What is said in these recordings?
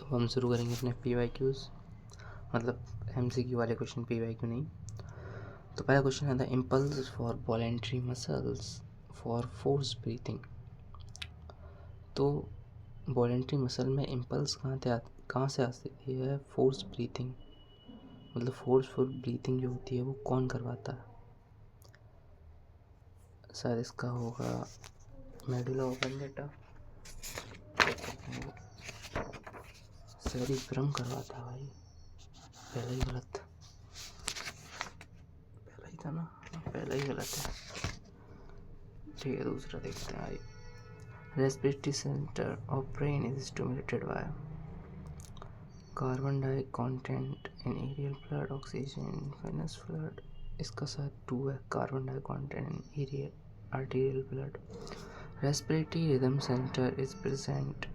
तो हम शुरू करेंगे अपने PYQs, मतलब MCQ वाले क्वेश्चन, PYQ नहीं। तो पहला क्वेश्चन है the impulse for voluntary muscles for force breathing. तो वॉलेंट्री मसल में इम्पल्स कहाँ से आती है? फोर्स ब्रीथिंग, मतलब फोर्सफुल ब्रीथिंग जो होती है वो कौन करवाता है? शायद इसका होगा मेडुला ऑब्लिंगेटा, सेरिब्रम करवाता है भाई। पहला ही गलत, पहला ही था ना, पहला ही गलत है। ठीक है, दूसरा देखते हैं भाई। Respiratory centre of brain is stimulated by carbon डाई content in aerial blood, oxygen in venous blood. इसका शायद 2 है, कार्बन डाई content in aerial arterial blood. Respiratory rhythm centre is present,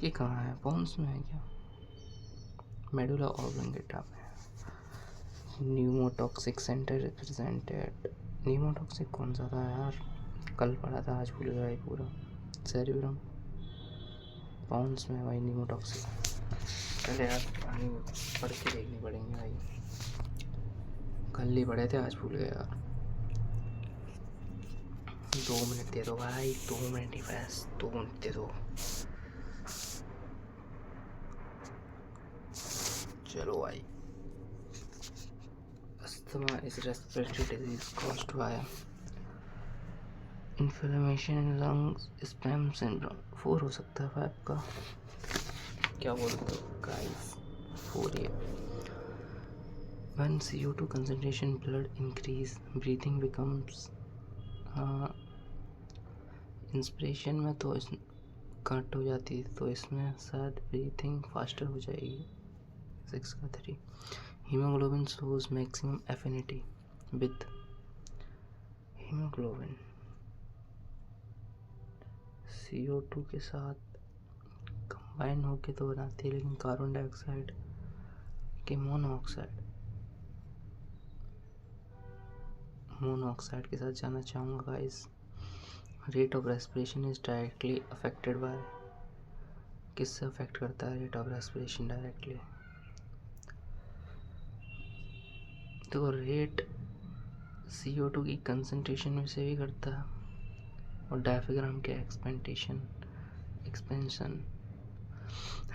ये कहाँ है? बोन्स में है क्या? मेडुला ऑब्लिंगेटा में। न्यूमोटॉक्सिक सेंटर रिप्रेजेंटेड, न्यूमोटॉक्सिक कौन सा था यार? कल पढ़ा था, आज भूल गया पूरा। सेरिब्रम, पॉन्स में भाई न्यूमोटॉक्सिक। पहले यार पानी पढ़ के देखनी पड़ेंगे भाई, कल ही पढ़े थे, आज भूल गए यार। 2 मिनट दे दो भाई, 2 मिनट ही बस, 2 मिनट दे दो। चलो भाई। Asthma is respiratory disease caused by inflammation in lungs, spam syndrome. 4 हो सकता है, 5 का क्या बोलते हो गाइस? 4 ही है। When CO2 concentration blood increase, breathing becomes inspiration में तो इस कट हो जाती, तो इसमें शायद ब्रीथिंग फास्टर हो जाएगी। 6 का 3। Haemoglobin shows maximum affinity with haemoglobin CO2 के साथ कंबाइन होके तो बनाती है, लेकिन कार्बन डाइऑक्साइड के मोनोऑक्साइड के साथ जाना चाहूँगा guys. Rate of respiration is directly affected by, किससे अफेक्ट करता है रेट ऑफ रेस्पिरेशन डायरेक्टली? तो रेट CO2 की कंसंट्रेशन में से भी करता है, और डायफ्राम के एक्सपेंशन।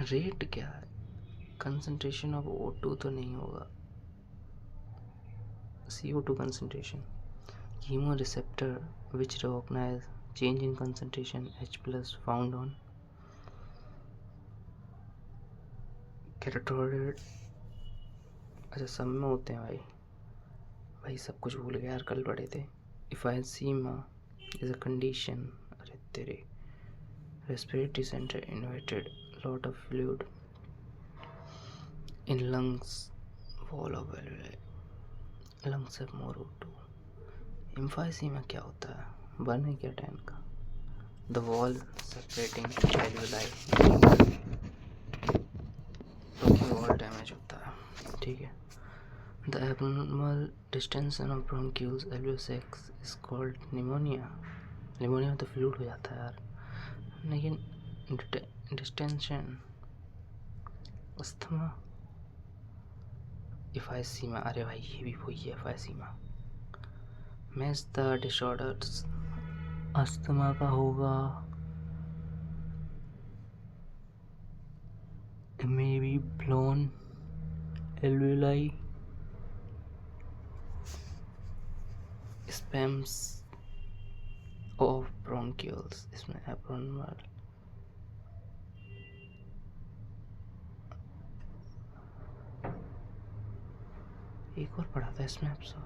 रेट क्या है? कंसंट्रेशन ऑफ O2 तो नहीं होगा, CO2 concentration. Chemoreceptor which recognize change in concentration H+ found on carotid। अच्छा, सब में होते हैं भाई सब कुछ भूल गया यार, कल पढ़े थे। Emphysema is a condition, अरे तेरे, respiratory center innervated, lot of fluid in lungs, wall of alveoli, lungs have more O2। Emphysema क्या होता है? 1 है क्या 10 का? The wall separating alveoli, तो wall डैमेज होता है, ठीक है। The abnormal distension of bronchioles alveoli is called pneumonia। Pneumonia में तो फ्लूड हो जाता है यार, लेकिन डिस्टेंशन अस्थमा, एम्फाइसीमा, अरे भाई ये भी वही है emphysema. Match the disorders, asthma का होगा may be blown alveoli, spams of bronchioles, इसमें एब्नॉर्मल। एक और पढ़ा था इसमें आपसे,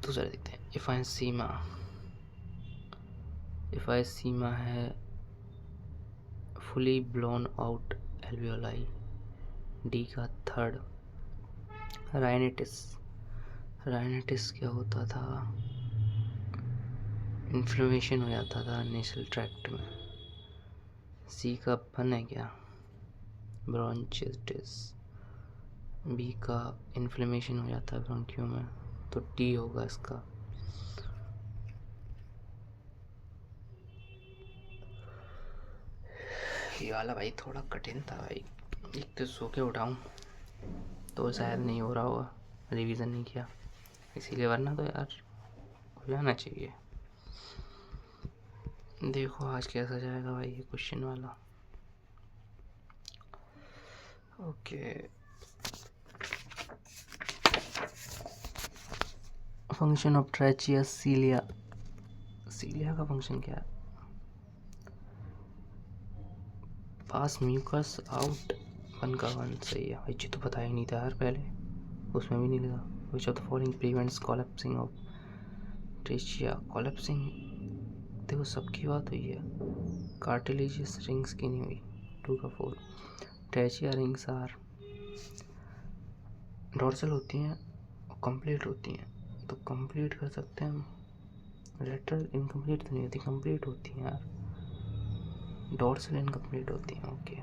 दूसरा देखते हैं। एम्फाइसीमा है fully blown out alveoli, D का 3rd। राइनाइटिस क्या होता था? इन्फ्लेमेशन हो जाता था नेसल ट्रैक्ट में, सी का 1 है क्या? ब्रोंचिटिस, बी का इन्फ्लेमेशन हो जाता है ब्रोंकियो में, तो डी होगा इसका। ये वाला भाई थोड़ा कठिन था भाई, एक तो सो के उठाऊँ तो शायद नहीं हो रहा होगा, रिवीजन नहीं किया इसीलिए, वरना तो यार हो जाना चाहिए। देखो आज कैसा जाएगा भाई ये क्वेश्चन वाला। ओके, फंक्शन ऑफ ट्रैचिया सीलिया, सीलिया का फंक्शन क्या है? पास म्यूकस आउट, 1 का 1 सही है भाई, जी तो पता ही नहीं था यार पहले, उसमें भी नहीं लगा। विच of the following prevents collapsing of trachea, collapsing देखो सबकी बात हुई है, कार्टिलेजियस रिंग्स की नहीं हुई, 2 का 4। ट्रैचिया रिंग्स आर डोर्सल होती हैं और कंप्लीट होती हैं, तो कंप्लीट कर सकते हैं हम, लेटरल इनकम्प्लीट तो नहीं होती, कंप्लीट होती हैं यार, डोर्सल इनकम्प्लीट होती हैं। Okay,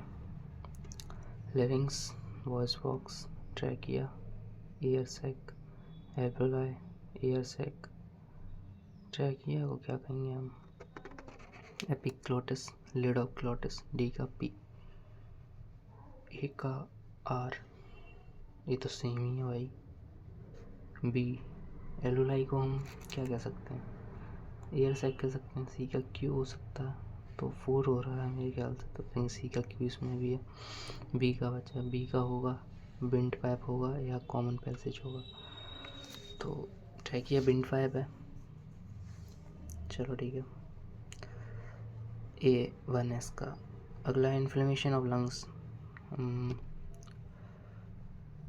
larynx, voice box, trachea, air sac, alveoli, air sac, trachea को क्या कहेंगे हम, epiglottis, lid of glottis, D का पी, ए का आर, ये तो सेम ही है भाई। बी, एल्वेओलाई को हम क्या कह सकते हैं, ईयर सैक कह सकते हैं। सी का क्यू हो सकता है, तो 4 हो रहा है मेरे ख्याल से, तो कहीं सी का क्यू इसमें भी है। बी का बचा, बी का होगा विंड पाइप होगा या कॉमन पैसेज होगा, तो ट्रैकिया विंड पाइप है, चलो ठीक है। ए 1S का। अगला इन्फ्लेमेशन ऑफ लंग्स,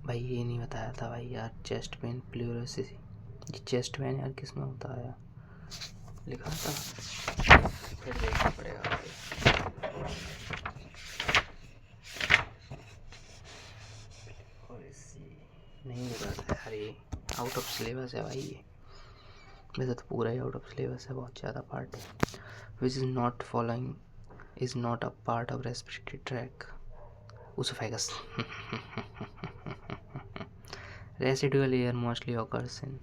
भाई ये नहीं बताया था भाई यार, चेस्ट पेन, प्लूरोसिस, ये चेस्ट पेन यार किस में होता है यार, लिखा था फिर देखना पड़ेगा भाई। नहीं लिखा था यार, ये आउट ऑफ सिलेबस है भाई, ये वैसे तो पूरा ही आउट ऑफ सिलेबस है, बहुत ज़्यादा पार्ट है। Which is not following is not a part of respiratory track, oesophagus. Residual air mostly occurs in,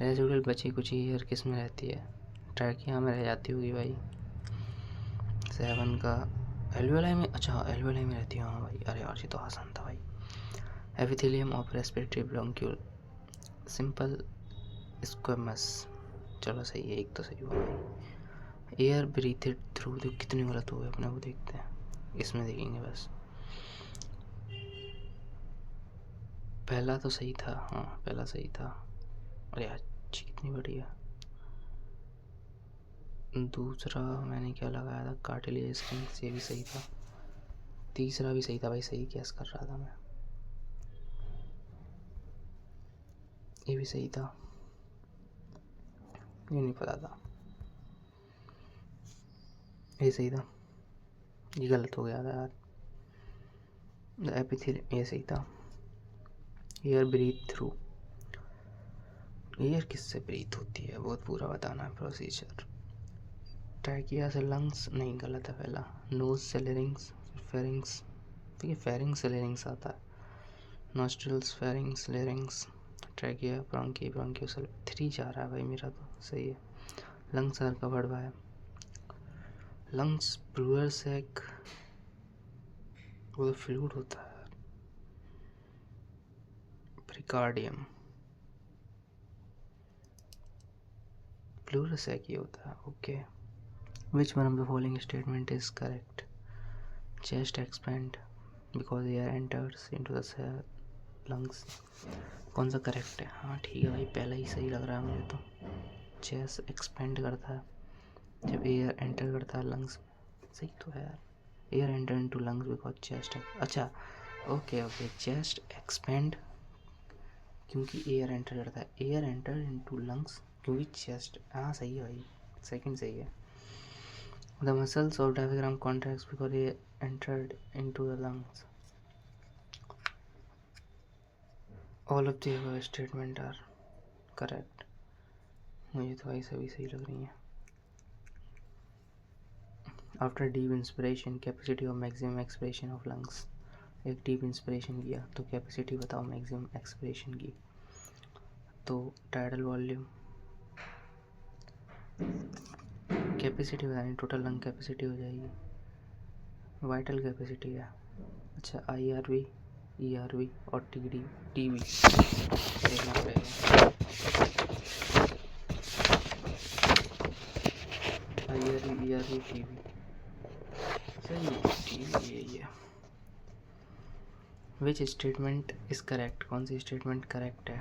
residual बची कुछ एयर किस में रहती है, ट्रैकिया में रह जाती होगी भाई। 7 का एल्वेओलाई में, अच्छा एल्वेओलाई में रहती है, हाँ भाई, अरे यार ये तो आसान था भाई। Epithelium of respiratory bronchiole, simple squamous, चलो सही है, एक तो सही हुआ भाई। एयर ब्रीथेड थ्रू, तो कितने गलत हो गए अपने को, देखते हैं इसमें देखेंगे बस। पहला तो सही था, हाँ पहला सही था, अरे यार कितनी बढ़िया। दूसरा मैंने क्या लगाया था, कार्टिलेज रिंग्स, ये भी सही था। तीसरा भी सही था भाई, सही गैस कर रहा था मैं, ये भी सही था, ये नहीं पता था, ये सही था, ये गलत हो गया था यार। एपिथेलियम ये सही था। एयर ब्रीथ थ्रू, एयर किससे ब्रीथ होती है बहुत पूरा बताना है प्रोसीजर। ट्रैकिया से लंग्स, नहीं गलत है पहला। नोज से लेरिंग्स, फेरिंग्स, ठीक है फेरिंग्स से लेरिंग्स आता है, nostrils, pharynx, larynx, trachea, bronchi, bronchioles, 3 जा रहा है भाई मेरा, तो सही है। Lungs are covered by, lungs pleural sac, वो तो फ्लूइड होता है, प्रिकार्डियम, प्लूरल सैक ये होता है। Okay, which one of the following statement is correct, chest expand because air enters into the lungs, कौन सा करेक्ट है, हाँ ठीक है भाई, पहला ही सही लग रहा है मुझे तो, चेस्ट एक्सपेंड करता है जब एयर एंटर करता है लंग्स, सही तो है यार, air enter into lungs because chest, अच्छा ओके ओके, चेस्ट एक्सपेंड क्योंकि एयर एंटर करता है, एयर एंटर इनटू लंग्स क्योंकि चेस्ट, हाँ सही है भाई, सेकंड सही है। The muscles of diaphragm contracts because air entered into the lungs, all of the above statement are correct, मुझे तो भाई सभी सही लग रही हैं। After deep inspiration capacity of maximum expression of lungs, एक डीप इंस्पिरेशन किया तो कैपेसिटी बताओ मैक्सिमम एक्सप्रेशन की, तो टाइडल वॉल्यूम, कैपेसिटी बतानी, टोटल लंग कैपेसिटी हो जाएगी वाइटल कैपेसिटी है। अच्छा, IRV, ERV और TB देखना पड़ेगा। IRV, ERV, TB सही है, TB यही है। विच स्टेटमेंट इज करेक्ट, कौन सी स्टेटमेंट करेक्ट है?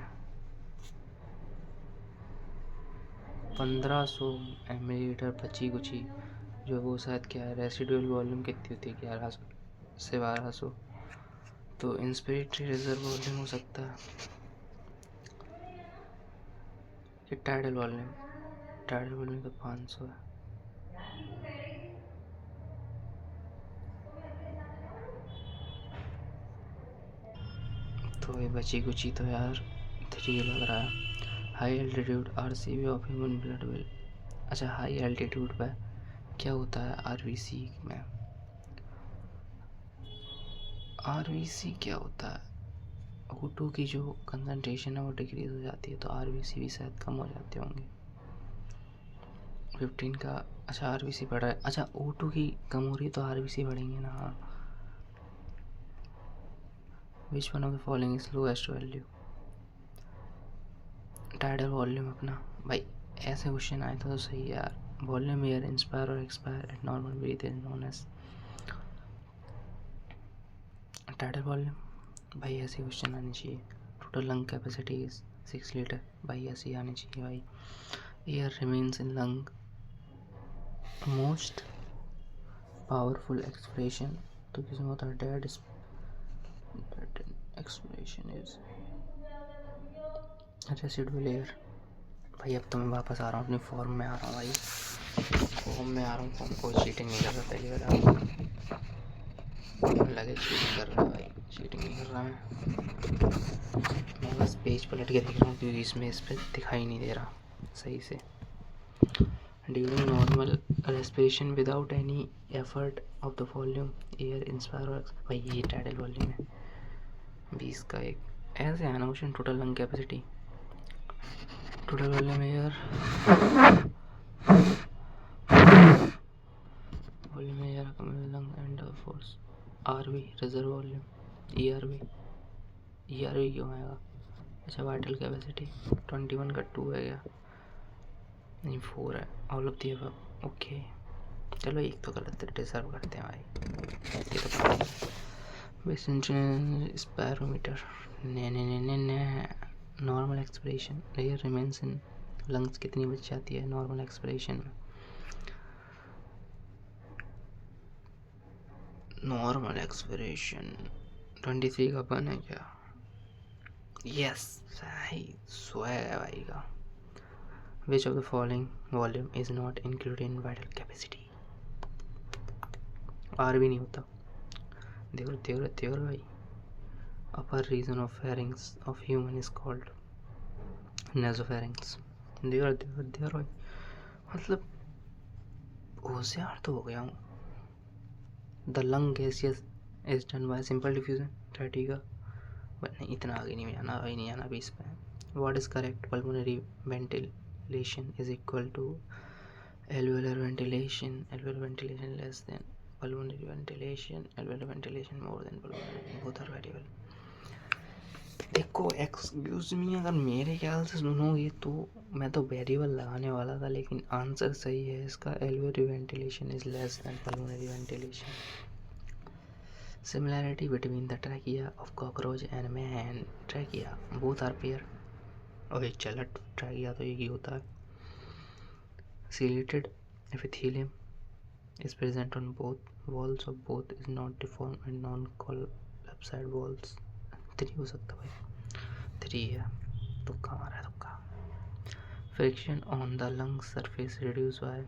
1500 ml बची कुची, जो वो शायद क्या है, रेसिडुअल वॉल्यूम कितनी होती है, 1100 से 1200, तो इंस्पिरेटरी रिजर्व वॉल्यूम हो सकता है कि टाइडल वॉल्यूम तो 500 है। तो ये बची कुची तो यार 3 लग रहा है। High altitude RCB of human blood will, अच्छा हाई एल्टीट्यूड पे क्या होता है RBC में? RBC क्या होता है? O2 की जो कंसनट्रेशन है वो डिक्रीज हो जाती है, तो RBC भी शायद कम हो जाते होंगे। 15 का, अच्छा RBC बढ़ रहा है, अच्छा O2 की कम हो रही है तो RBC बढ़ेंगे ना। हाँ, which one of the following is lowest value? Tidal volume अपना भाई, ऐसे क्वेश्चन आए तो सही है यार। वॉल्यूम एयर इंस्पायर और expire at normal breath is known as tidal volume. भाई ऐसे क्वेश्चन आने चाहिए। Total lung capacity is 6 litre, भाई ऐसे आने चाहिए भाई। Air remains in lung, most powerful expression तो किसमें होता है? Dead expression is residual air. भाई अब तो मैं वापस आ रहा हूँ, अपनी फॉर्म में आ रहा हूँ भाई, फॉर्म में आ रहा हूँ। फॉर्म कोई चीटिंग नहीं कर रहा, पहली बार लगे चीटिंग कर रहा है भाई, चीटिंग नहीं कर रहा मैं बस पेज पलट के देख रहा हूँ क्योंकि इसमें इस पर दिखाई नहीं दे रहा सही से। During normal respiration without any effort of the volume air inspire, भाई ये टाइडल वॉल्यूम है। 20 का एक ऐसे आना question. Total lung capacity, total volume air, volume air lung and force, RV reserve volume, ERV क्यों आएगा? अच्छा वाइटल कैपेसिटी 21 का 2 है क्या? नहीं 4 है। All of the above, okay चलो एक तो गलत डिजर्व करते हैं भाई, ये तो पता है। स्पैरोमीटर ने normal expiration, air remains in lungs कितनी बच जाती है नॉर्मल एक्सपिरेशन में? नॉर्मल एक्सपिरेशन 23 का 1 है क्या? यस सही, 100 है भाई का। Which of the following volume is not included in vital capacity? R भी नहीं होता। देखो भाई। Upper region of pharynx of human is called nasopharynx। देखो भाई, मतलब होशियार तो हो गया हूँ। The lung gaseous is done by simple diffusion, ठीक है, बट नहीं इतना आगे नहीं जाना भाई, नहीं जाना 20 पे। What is correct? Pulmonary ventilation is equal to alveolar ventilation less than pulmonary ventilation, alveolar ventilation more than pulmonary, both are variable। देखो एक्सक्यूज मी, अगर मेरे ख्याल से सुनोगे तो मैं तो वेरिएबल लगाने वाला था, लेकिन आंसर सही है इसका, alveolar ventilation is less than pulmonary ventilation। Similarity between the trachea of cockroach and man, trachea both are pair। ओए चल, ट्रैकिया तो एक ही होता है। Ciliated epithelium is present on both walls of both, is not deformed and non-collapsed walls। 3 हो सकता भाई, 3 है, तुक्का मारा है तुक्का। Friction on the lung surface reduce by,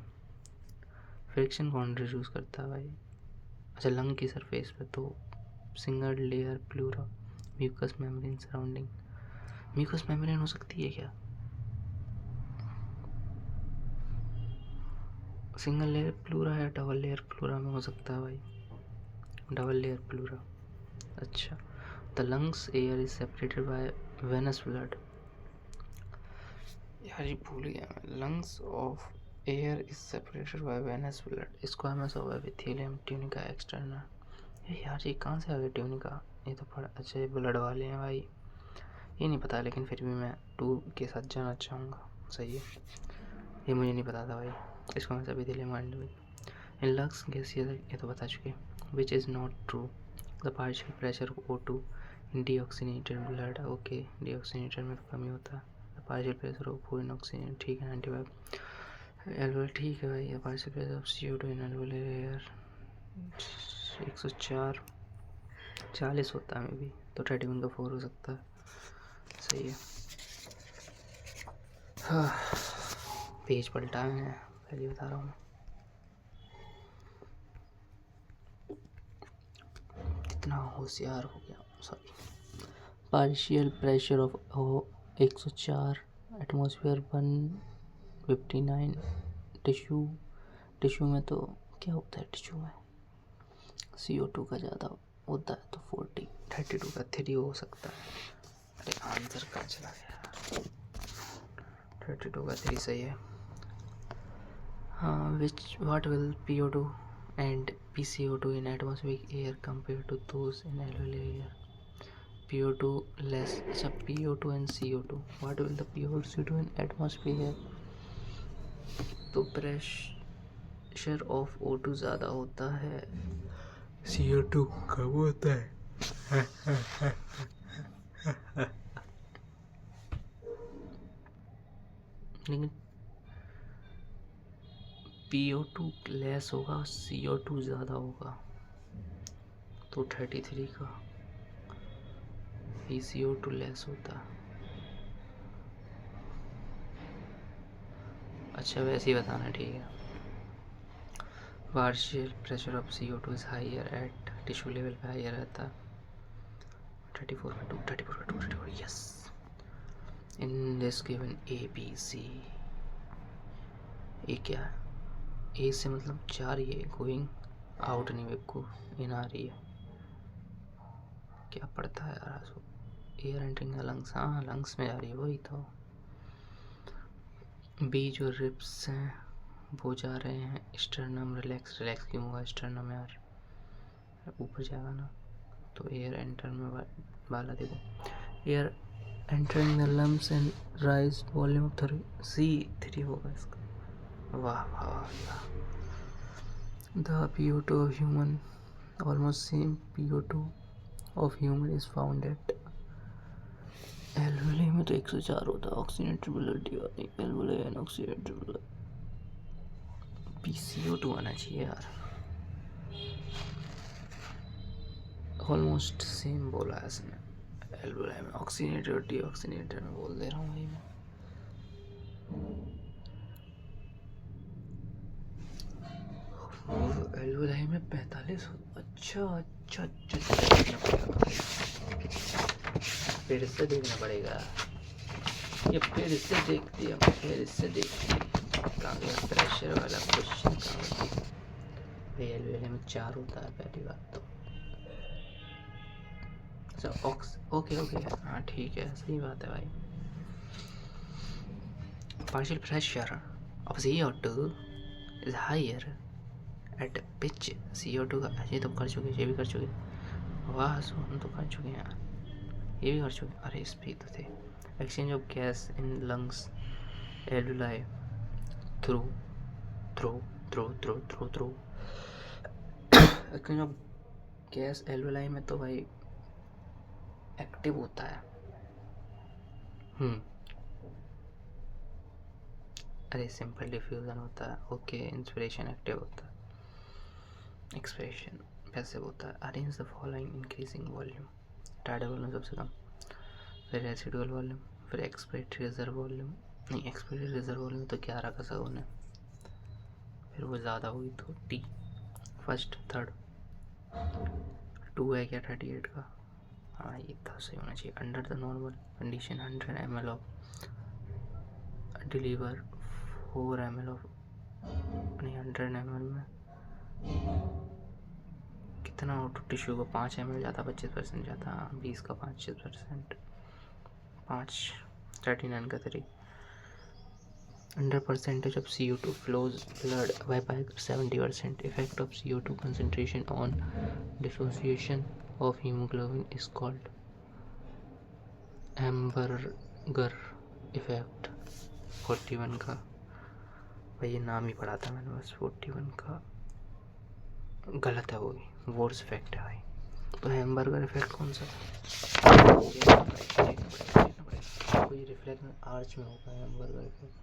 friction कौन रिड्यूस करता है भाई? अच्छा लंग की सरफेस पे तो single layer pleura mucus membrane surrounding, mucus membrane हो सकती है क्या? सिंगल लेयर प्लूरा या डबल लेयर प्लूरा में हो सकता है भाई? Double layer pleura. अच्छा, the lungs air is separated by venous blood, यार ये भूल गया मैं। Lungs of air is separated by venous blood squamous of epithelium tunica external. यार ये कहाँ से आ गया ट्यूनिका? ये तो पड़ा, अच्छा ये ब्लड वाले हैं भाई, ये नहीं पता, लेकिन फिर भी मैं 2 के साथ जाना चाहूँगा। सही है, ये मुझे नहीं पता था भाई। इसको मैं सभी दिले मान लूँ। इन लंग्स गैस ये तो बता चुके। विच is not true, the partial pressure of O2 in deoxygenated blood. Okay, deoxygenated में तो कमी होता है। The partial pressure of O in oxygen, ठीक है 95। एल्वुलर ठीक है भाई। The partial pressure of CO2 in alveolar air 104 40 होता है मे भी, तो 31 का 4 हो सकता है। सही है। हाँ, पेज पलटा है मैंने, पहले बता रहा हूँ। कितना होशियार हो गया। Sorry. Partial pressure of 104, atmosphere 159। Tissue में तो क्या होता है? टिश्यू में CO2 का ज़्यादा होता है, तो 32 का 3 हो सकता है। अरे आंसर कहाँ चला गया? 32 का 3 सही है। हाँ, what will PO2 and PCO2 in atmospheric air compared to those in alveolar air? PO2 less, अच्छा PO2 and CO2, what will the PO2 do in atmosphere? तो प्रेशर ऑफ O2 ज़्यादा होता है, CO2 कम होता है। लेकिन PO2 लेस होगा, CO2 ज़्यादा होगा, तो 33 का CO2 लेस होता है। अच्छा वैसे ही बताना, ठीक है। Partial pressure of CO2 is higher at tissue level पे हायर रहता है। 34 का 2 yes. In this given ABC, ये क्या है? ए से मतलब 4, ये गोइंग आउट नहीं, बेवकूफ इन आ रही है। क्या पड़ता है यार? एयर एंटरिंग लंग्स, हाँ लंग्स में जा रही है, वही तो। बी जो रिप्स हैं वो जा रहे हैं स्टर्नम। रिलैक्स क्यों होगा स्टर्नम यार? ऊपर जाएगा ना, तो एयर एंटर में वाला देखो, air entering the lungs and rise volume of C3 होगा इसका। वाह वाह वाह। The PO2 of human almost same PO2 of human is found at alveoli में तो 104 होता है। Oxygenated blood alveoli and oxygenated blood PCO2 आना चाहिए यार। ऑलमोस्ट सेम बोला है इसने। एल्वुलाई में ऑक्सीनेटर डीऑक्सीनेटर में बोल दे रहा हूँ भाई मैं। एल्वुलाई में 45। अच्छा, फिर से देखना पड़ेगा। ये फिर से देखती है, कहाँ गया प्रेशर वाला क्वेश्चन? कहाँ भाई? एल्वुलाई में 4 होता है पहली बात तो। ओके हाँ ठीक है, सही बात है भाई। Partial pressure of CO2 is higher at pitch CO2 का। ये तो कर चुके, ये भी कर चुके। वाह सो हम तो कर चुके हैं यार, ये भी कर चुके। अरे इस पे तो थे। Exchange of gas in lungs alveoli through exchange of gas alveoli में तो भाई एक्टिव होता है। अरे सिंपल डिफ्यूजन होता है। ओके, इंस्पिरेशन एक्टिव होता है, एक्सप्रेशन पैसिव होता है। Arrange the following increasing volume. Tidal volume सबसे कम, फिर रेसिडुअल वॉल्यूम, फिर एक्सपेक्टेड रिजर्व वॉल्यूम। नहीं, एक्सपेक्टेड रिजर्व वॉल्यूम तो 11 का सगों ने, फिर वो ज़्यादा हुई तो T फर्स्ट थर्ड 2 है क्या 38 का? हाँ ये था, सही होना चाहिए। Under the normal condition 100 ml of deliver 4 ml of, नहीं 100 ml में कितना ऑटो टिश्यू को 5 ml जाता, 25% जाता। 20 का 25%, 5 39 का 3 under percentage of CO2 flows blood by 70%. Effect of CO2 concentration on dissociation of hemoglobin is called hamburger effect. 41 का भाई ये नाम ही पढ़ा था मैंने बस। 41 का गलत है, वो भी वोर्स इफेक्ट है भाई। तो हैम्बर्गर इफेक्ट कौन सा था? कोई रिफ्लेक्शन आर्च में होगा हैम्बर्गर इफेक्ट,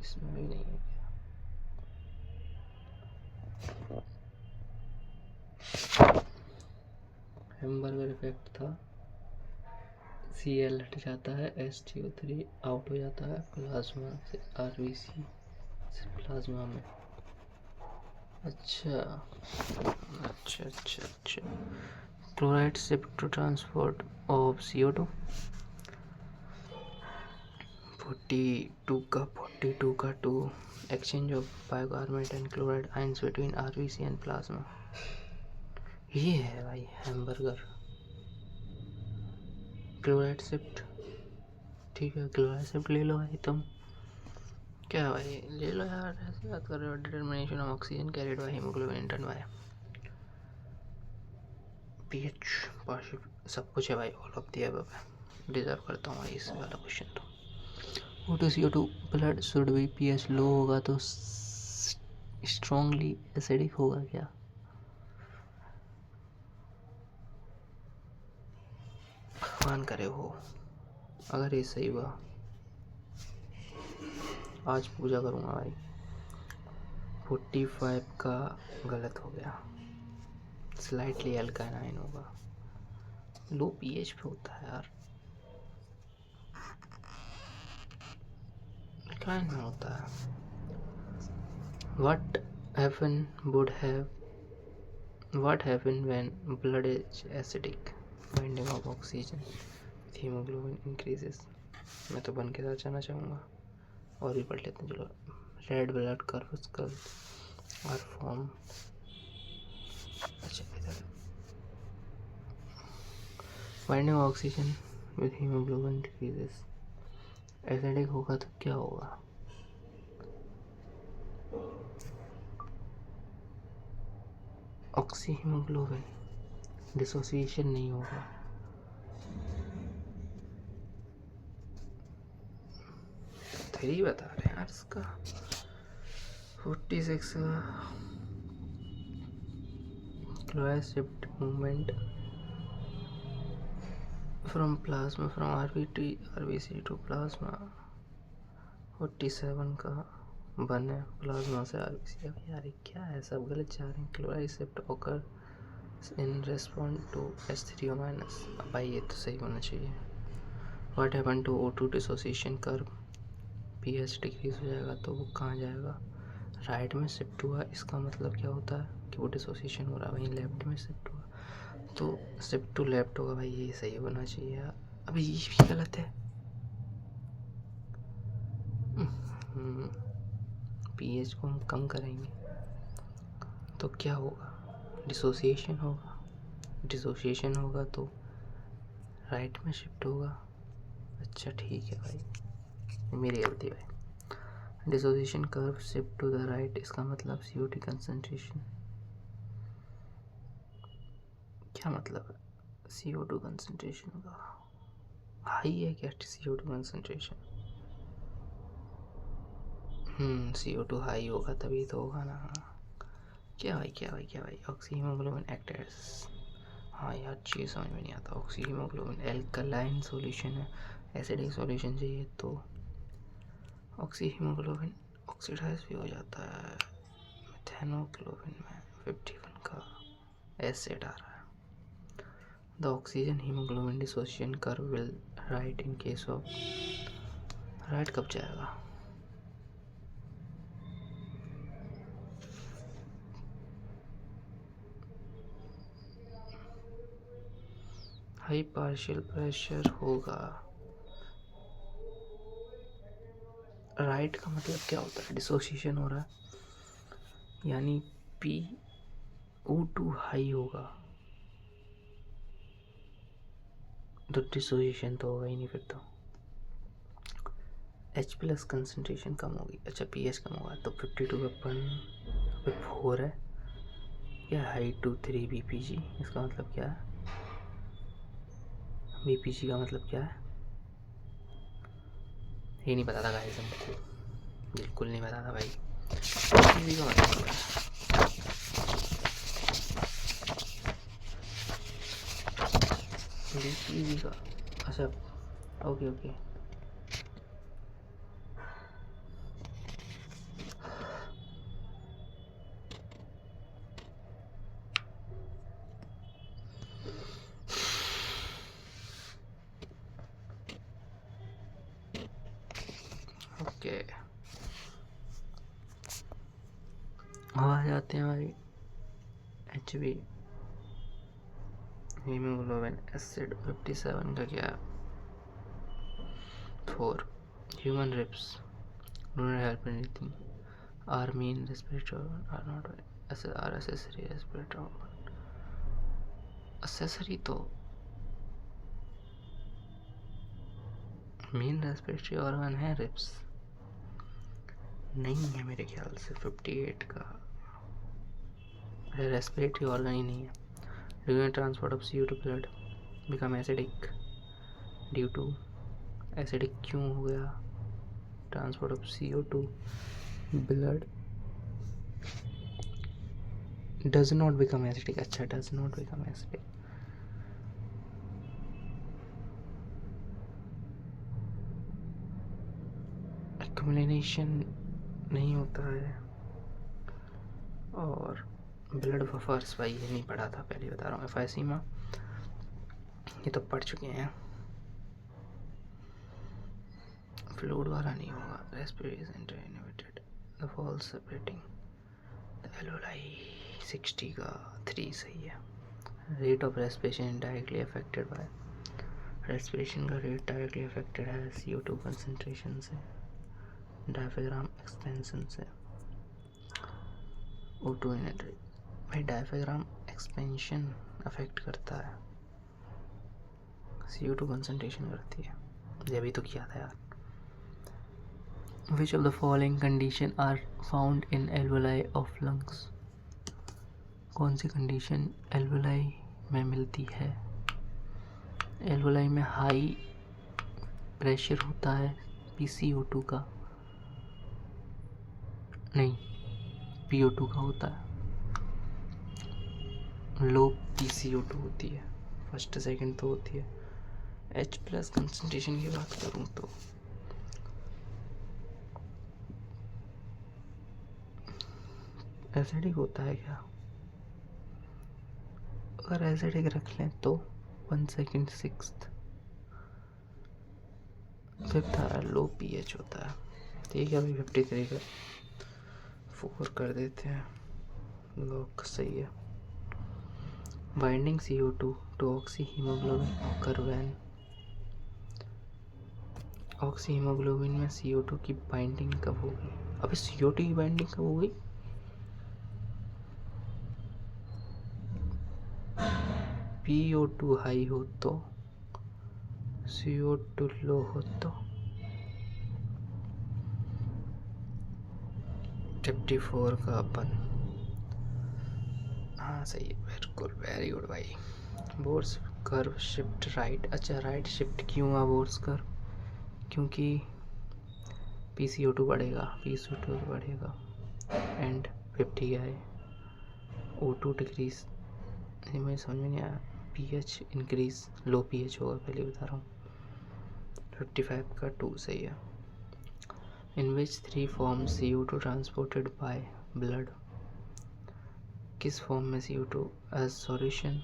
इसमें भी नहीं है क्या? हैम्बर्गर इफेक्ट था Cl हट जाता है, HCO3 आउट हो जाता है प्लाज्मा से, RBC से प्लाज्मा में। अच्छा अच्छा अच्छा अच्छा। Chloride shift to transport of CO2। 42 का 2 exchange of bicarbonate and chloride ions between RBC and plasma. ये है भाई हैम्बर्गर। क्लोराइड शिफ्ट, ठीक है क्लोराइड शिफ्ट ले लो भाई तुम। क्या भाई ले लो यार, ऐसे बात कर रहे हो। Determination of oxygen carried by haemoglobin in turn by pH partial सब कुछ है भाई। All of the above deserve करता हूँ भाई इस वाला क्वेश्चन। तो O2 CO2 blood should be pH low होगा तो स्ट्रांगली एसिडिक होगा क्या? भगवान करे हो। अगर ये सही हुआ आज पूजा करूँगा भाई। 45 का गलत हो गया, स्लाइटली अल्कानाइन होगा। लो पीएच पे होता है यार, अल्कानाइन में होता है। What happen when blood is acidic? Binding of oxygen with hemoglobin increases. मैं तो बन के साथ जाना चाहूँगा और भी पढ़ लेते हैं चलो। Red blood corpuscles are formed। अच्छा इधर binding oxygen with haemoglobin decreases. Acidic होगा तो क्या होगा? ऑक्सी हीमोग्लोबिन, डिसोसिएशन नहीं होगा। थ्री बता रहे हैं यार इसका। 46 chloride shift movement from plasma from RBC to plasma. 47 का बन है प्लाज्मा से RBC। अब यार क्या है, सब गलत जा रहे हैं। Chloride shift occur in respond to H3O minus. अब भाई ये तो सही होना चाहिए। What happen to O2 dissociation curve? pH decrease हो जाएगा तो वो कहाँ जाएगा? राइट में शिफ्ट हुआ, इसका मतलब क्या होता है कि वो डिसोसिएशन हो रहा है। वहीं लेफ्ट में शिफ्ट हुआ तो शिफ्ट टू लेफ्ट होगा भाई, ये सही होना चाहिए। अभी ये भी गलत है। पीएच को हम कम करेंगे तो क्या होगा? डिसोसिएशन होगा। डिसोसिएशन होगा तो राइट में शिफ्ट होगा। अच्छा ठीक है भाई, मेरी गलती भाई। Dissociation curve shift to the right, इसका मतलब CO2 कंसंट्रेशन। क्या मतलब है? CO2 कंसंट्रेशन का हाई है क्या? CO2 कंसंट्रेशन CO2 हाई होगा तभी तो होगा ना। क्या भाई ऑक्सी हीमोग्लोबिन एक्टर्स। हाँ यार चीज़ समझ में नहीं आता। ऑक्सी हीमोग्लोबिन एल्कलाइन सॉल्यूशन है, एसिडिक सॉल्यूशन चाहिए तो ऑक्सी हीमोग्लोबिन ऑक्सीडाइज भी हो जाता है। मिथेनोग्लोबिन में 51 का एसिड आ रहा है। The oxygen haemoglobin dissociation curve will write in case of. Right कब जाएगा? हाई पार्शियल प्रेशर होगा। राइट का मतलब क्या होता है? डिसोसिएशन हो रहा है यानी PO2 हाई होगा तो डिसोसिएशन तो होगा ही नहीं फिर तो। H प्लस कंसनट्रेशन कम होगी, अच्छा pH कम होगा, तो 52/4 है क्या, हाइट टू 3 BPG। इसका मतलब क्या है, BPG का मतलब क्या है, ये नहीं पता था गाइस हमको, बिल्कुल नहीं पता था भाई। BPG का मतलब क्या है, BPG का, अच्छा ओके ओके। ओके अब आ जाते हैं हमारी HB हीमोग्लोबिन एसिड 57 का क्या है, 4 human ribs do not help anything, are mean respiratory organ, are not are accessory respiratory organ, accessory तो मेन रेस्पिरेटरी ऑर्गन है रिप्स, नहीं है मेरे ख्याल से 58 का, रेस्पिरेटरी ऑर्गन ही नहीं है। During transport of CO2 blood become acidic due to, acidic क्यों हो गया, transport of CO2 blood does not become acidic, अच्छा does not become acidic, accumulation नहीं होता है, और ब्लड बफर्स भाई ये नहीं पढ़ा था, पहले बता रहा हूँ, एफाइसीमा ये तो पढ़ चुके हैं, फ्लूइड वाला नहीं होगा, respiration inhibited the fall separating the alveoli 60 का 3 सही है। Rate of respiration directly affected by, respiration का रेट डायरेक्टली अफेक्टेड है CO2 कंसंट्रेशन से, डायफ्राम एक्सपेंशन से, O2 इनहेबिट भाई, डायफ्राम एक्सपेंशन अफेक्ट करता है, CO2 कंसंट्रेशन करती है, ये भी तो किया था यार। Which of the following condition are found in alveoli of lungs, कौन सी कंडीशन एल्वोलाई में मिलती है, एल्वोलाई में हाई प्रेशर होता है PCO2 का, नहीं PO2 का होता है, लो PCO2 होती है, फर्स्ट सेकंड तो होती है। H प्लस कंसंट्रेशन की बात करूँ तो एसिडिक होता है क्या, अगर एसिडिक रख लें तो 1 सेकंड 6th 5th लो pH होता है, ठीक है भाई 53 का 4 कर देते हैं, लॉक सही है। Binding CO2 to oxyhaemoglobin occur when, oxyhaemoglobin में CO2 की बाइंडिंग कब होगी, अबे CO2 की बाइंडिंग कब होगी, PO2 हाई हो तो, CO2 लो हो तो, 54 का अपन, हाँ सही है, बिल्कुल वेरी गुड भाई। बोर्स कर्व शिफ्ट राइट, अच्छा राइट शिफ्ट क्यों हुआ बोर्स कर्व, क्योंकि PCO2 बढ़ेगा, PCO2 बढ़ेगा एंड 50 का है, O2 डिक्रीज, ये मुझे समझ में नहीं आया, pH इंक्रीज, लो pH होगा पहले बता रहा हूँ, 55 का 2 सही है। In which 3 form CO2 transported by blood, किस फॉर्म में CO2 as solution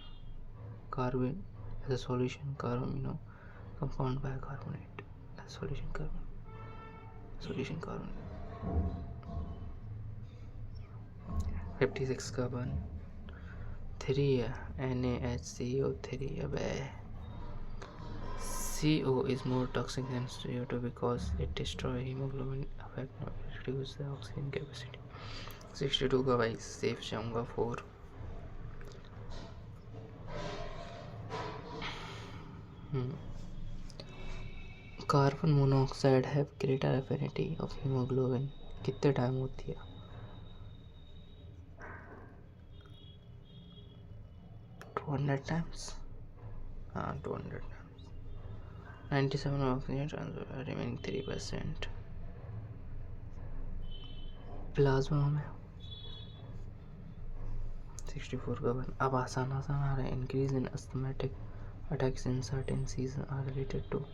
carbon, as solution carbamino compound by carbonate, as solution carbon, solution carbon, 56 का 1 3 है, NaHCO3, अबे CO is more toxic than CO2 because it destroys hemoglobin, affect reduce the oxygen capacity। 62 का भाई safe जाऊंगा 4। Carbon monoxide have greater affinity of haemoglobin कितने time होती है? 200 times. हाँ 200 times. 97 oxygen transfer remaining 3%। Plasma में 64 का वन। अब आसान आ रहा है। Increase in asthmatic attacks in certain season are related to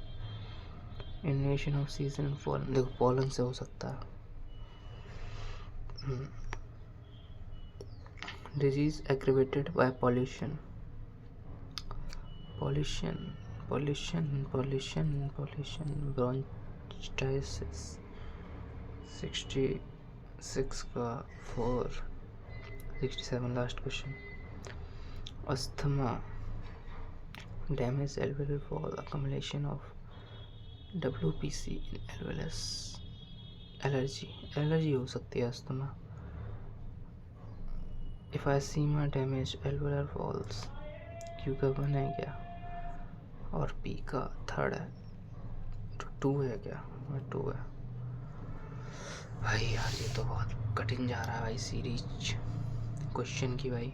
invasion of season pollen. देखो पॉलन से हो सकता है। Disease aggravated by pollution. Pollution bronchitis 66 का 4। 67 last question. Asthma damage alveolar wall accumulation of WPC in alveolus। Allergy हो सकती है asthma. Emphysema damage alveolar walls। Q का 1 है क्या और P का 3rd है तो 2 है क्या? 2 है। भाई यार ये तो बहुत कठिन जा रहा है भाई सीरीज क्वेश्चन की। भाई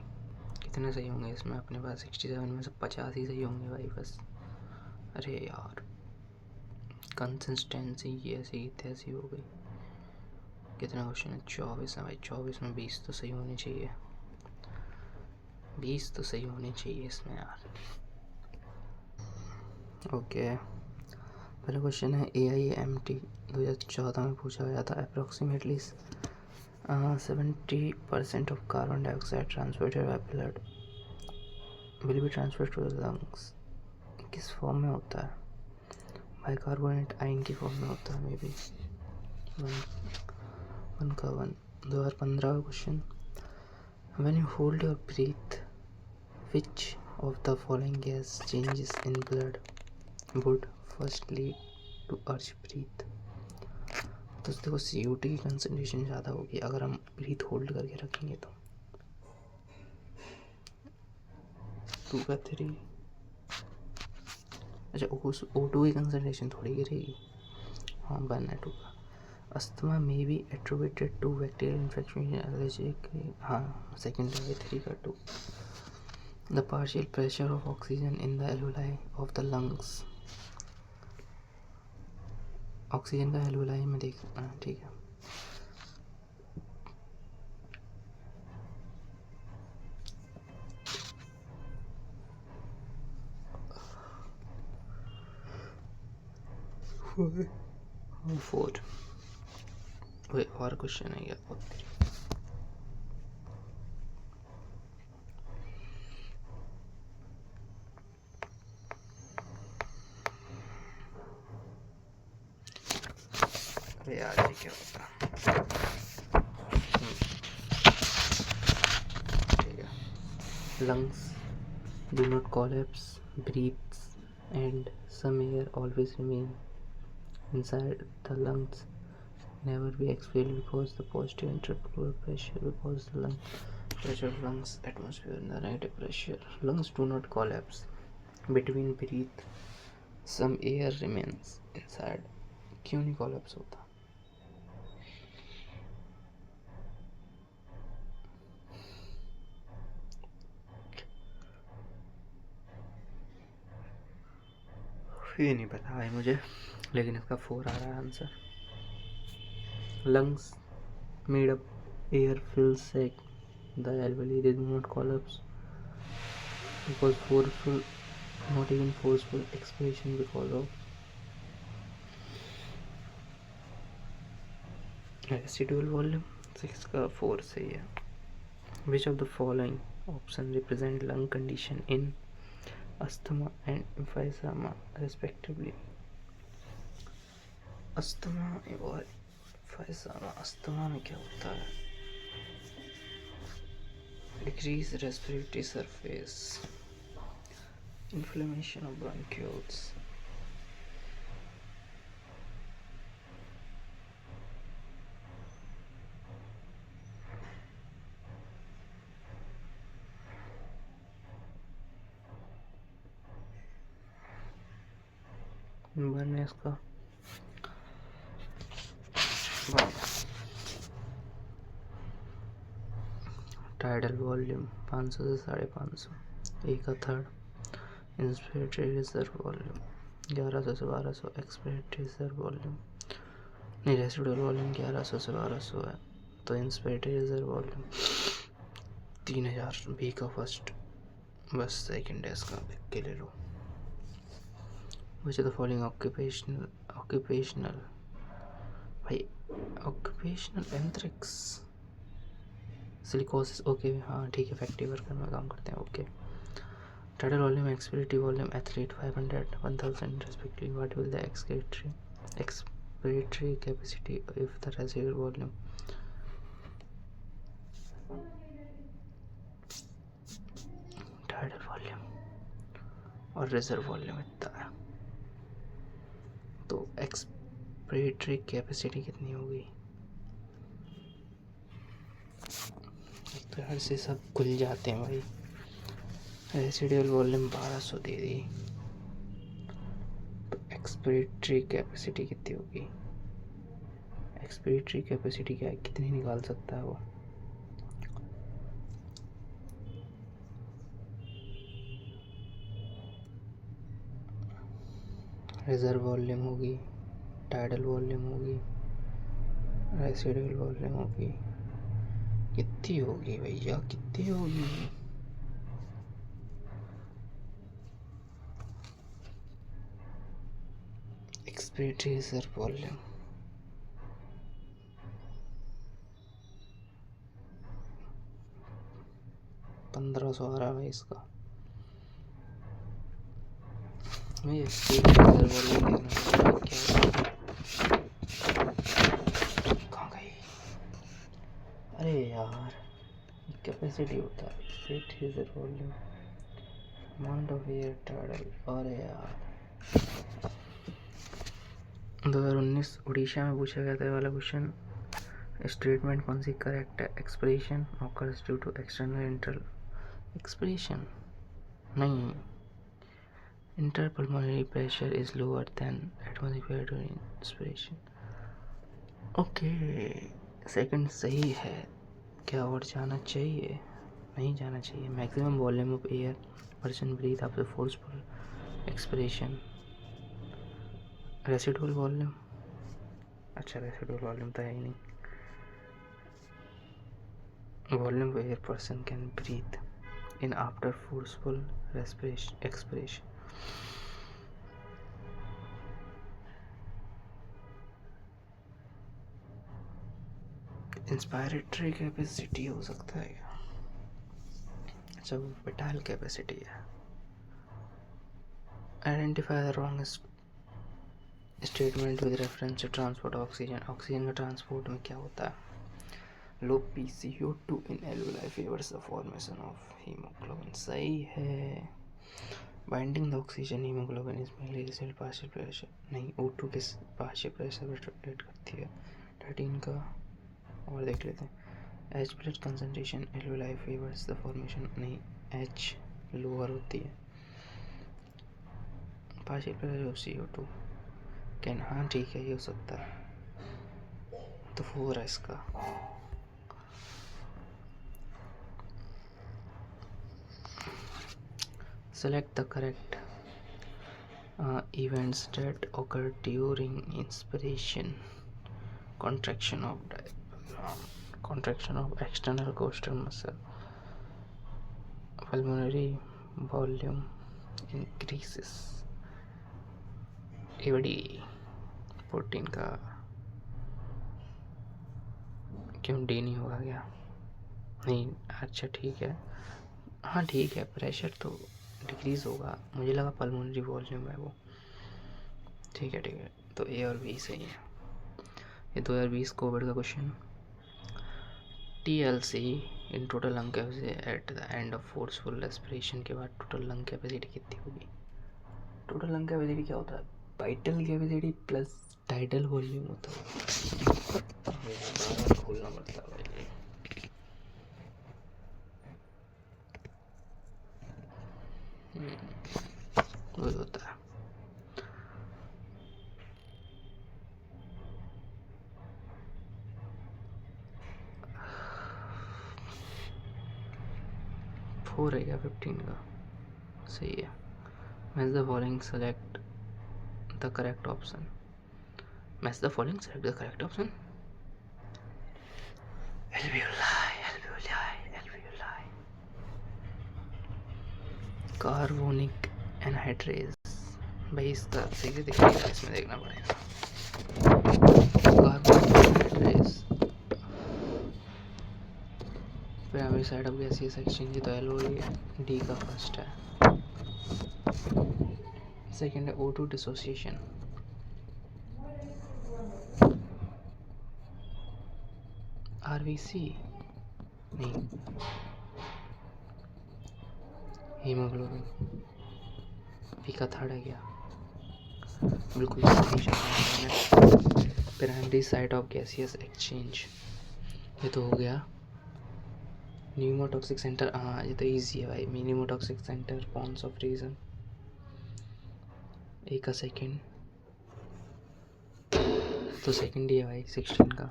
कितने सही होंगे इसमें? अपने पास 67 में से 50 ही सही होंगे भाई बस। अरे यार कंसिस्टेंसी ये ऐसी की तैसी हो गई। कितना क्वेश्चन है? 24 है भाई। 24 में 20 तो सही होनी चाहिए। 20 तो सही होनी चाहिए इसमें यार। ओके पहला क्वेश्चन है AIMT 2014 में पूछा गया था। Approximately 70% of carbon dioxide transported by blood will be transferred to the lungs. किस फॉर्म में होता है? बाइकार्बोनेट आयन की फॉर्म में होता है मे बी। 1 का 1। 2015 का क्वेश्चन। When you hold your breath which of the following gas changes in blood would first lead to urge breath. तो देखो CO2 की कंसनट्रेशन ज़्यादा होगी अगर हम ब्रीथ होल्ड करके रखेंगे तो। 2 का 3। अच्छा O2 की कंसनट्रेशन थोड़ी गिरेगी। हाँ 1 है 2 का। Asthma may be attributed to bacterial infection allergic. हाँ सेकेंड है 3 का 2। The partial pressure of oxygen in the alveoli of the lungs. Oxygen का एल्वुलाई में देख ठीक है। फोर। और क्वेश्चन है क्या? अरे यार ये क्या होता? ठीक है। lungs do not collapse, breathes and some air always remain inside the lungs, never be expelled because the positive intrapleural pressure, because the lung pressure of lungs atmosphere and the negative pressure. Lungs do not collapse. Between breath some air remains inside. क्यों नहीं collapse होता? ये नहीं पता है मुझे लेकिन इसका 4 आ रहा है answer. lungs made up air fills sac the alveoli, they do not collapse because forceful, not even forceful expiration because of residual volume। 6 का 4 सही है। which of the following option represent lung condition in asthma and emphysema respectively? Asthma और emphysema। Asthma में क्या होता है? decrease respiratory surface, inflammation of bronchioles, one है इसका टाइडल वॉल्यूम 500 से 550, ए का थर्ड। इंस्पिरेटरी रिजर्व वॉल्यूम 1100 से 1200, एक्सपिरेटरी रिजर्व वॉल्यूम नहीं, रेसिडुअल वॉल्यूम 1100 से 1200 है, तो इंस्पिरेटरी रिजर्व वॉल्यूम 3000, बी का फर्स्ट। बस सेकेंड है इसका, देख के ले लो। Which of the following occupational भाई, ऑक्यूपेशनल एंथ्रेक्स सिलिकोसिस, ओके हाँ ठीक है, फैक्ट्री वर्कर में काम करते हैं, okay. Tidal volume, expiratory volume, athlete 500 1000 respectively, what will the expiratory capacity if the residual volume. Tidal volume और रिजर्व वॉल्यूम इतना है, तो एक्सपिरेटरी कैपेसिटी कितनी होगी। तो हर से सब खुल जाते हैं भाई। रेसिडुअल वॉल्यूम 1200 दे दी, तो एक्सपिरेटरी कैपेसिटी कितनी होगी। एक्सपिरेटरी कैपेसिटी क्या है, कितनी निकाल सकता है वो। रिजर्व वॉल्यूम होगी, टाइडल वॉल्यूम होगी, रेसिडुअल वॉल्यूम होगी, कितनी होगी भैया, कितनी होगी। एक्सपिरेटरी रिजर्व वॉल्यूम 1500 आ रहा है भाई इसका। मैं एक्सपिरेटरी रिजर्व वॉल्यूम देखना क्या, कहाँ गई। अरे यार, कैपेसिटी होता है expiratory reserve volume, amount of air tidal. अरे यार 2019 उड़ीसा में पूछा गया था वाला क्वेश्चन। स्टेटमेंट कौन सी करेक्ट है। Expiration occurs due to external internal expiration नहीं, interpulmonary pressure is lower than atmospheric inspiration. Okay, second सही है। क्या और जाना चाहिए, नहीं जाना चाहिए। Maximum volume of air person breathe after forceful expiration. Residual volume, अच्छा रेसिडुअल वॉल्यूम तो है ही नहीं। Volume of air person can breathe in after forceful expiration. Inspiratory capacity हो सकता है क्या, अच्छा वो विटाल कैपेसिटी है। Identify the wrong statement with reference to transport oxygen. Oxygen का ट्रांसपोर्ट में क्या होता है। Low PCO2 in alveoli favours the formation of haemoglobin, सही है। Binding the oxygen haemoglobin is mainly result partial pressure, नहीं O2 के पार्शियल प्रेशर पर रोटेट करती है। 13 का और देख लेते हैं। H plus concentration alveoli favours the formation, नहीं H लोअर होती है। Partial pressure of CO2 can, हाँ ठीक है ये हो सकता है, तो 4 है इसका। Select the correct events that occur during inspiration. Contraction of external costal muscle. Pulmonary volume increases. ABD 14 का क्यों डी नहीं हुआ गया, नहीं अच्छा ठीक है, हाँ ठीक है। प्रेशर तो डिक्रीज होगा, मुझे लगा पल्मोनरी वॉल्यूम है वो, ठीक है ठीक है। तो ए और बी सही है। ये 2020 कोविड का question. TLC in total lung capacity at the end of forceful respiration के बाद टोटल लंग कैपेसिटी कितनी होगी। टोटल लंग कैपेसिटी क्या होता है, vital capacity plus tidal volume होता है। बार खोलना पड़ता है भाई, वही होता है। 4 है क्या 15 का? सही है. Match the following, select the correct option. Match the following, select the correct option. alveoli. Carbonic anhydrase. भाई इसका सही से दिखेगा, इसमें देखना पड़ेगा. Carbonic anhydrase. Primary side of gaseous exchange तो एलओई डी का फर्स्ट है. सेकंड है O2 डिसोसिएशन. आरबीसी नहीं, हीमोग्लोबिन. पी का थर्ड है क्या? बिल्कुल सही जवाब. Primary site of gaseous exchange, ये तो हो गया. न्यूमोटॉक्सिक सेंटर, हाँ ये तो इजी है भाई. Pneumotaxic centre pons of region. A का सेकंड तो सेकंड ही है भाई 16 का.